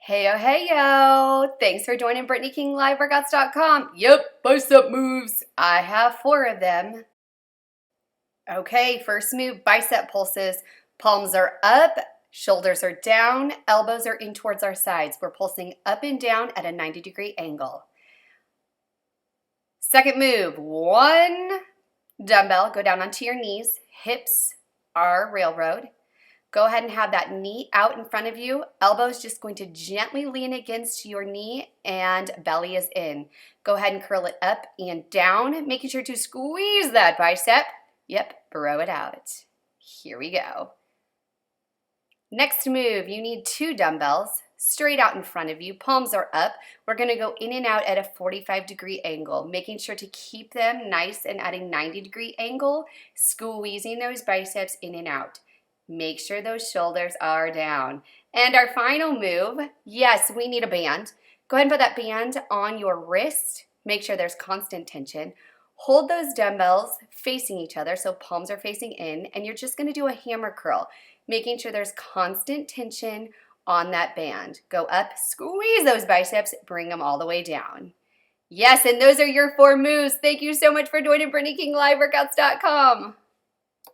Hey yo! Thanks for joining BrittanyKingLiveWorkouts.com. Yep, bicep moves. I have 4 of them. Okay, first move, bicep pulses. Palms are up, shoulders are down, elbows are in towards our sides. We're pulsing up and down at a 90-degree angle. Second move, 1 dumbbell, go down onto your knees, hips are railroad. Go ahead and have that knee out in front of you. Elbows just going to gently lean against your knee and belly is in. Go ahead and curl it up and down, making sure to squeeze that bicep. Yep, bro it out. Here we go. Next move, you need 2 dumbbells straight out in front of you. Palms are up. We're going to go in and out at a 45-degree angle, making sure to keep them nice and at a 90-degree angle, squeezing those biceps in and out. Make sure those shoulders are down. And our final move, yes, we need a band. Go ahead and put that band on your wrist. Make sure there's constant tension. Hold those dumbbells facing each other, so palms are facing in, and you're just gonna do a hammer curl, making sure there's constant tension on that band. Go up, squeeze those biceps, bring them all the way down. Yes, and those are your 4 moves. Thank you so much for joining BrittanyKingLiveWorkouts.com.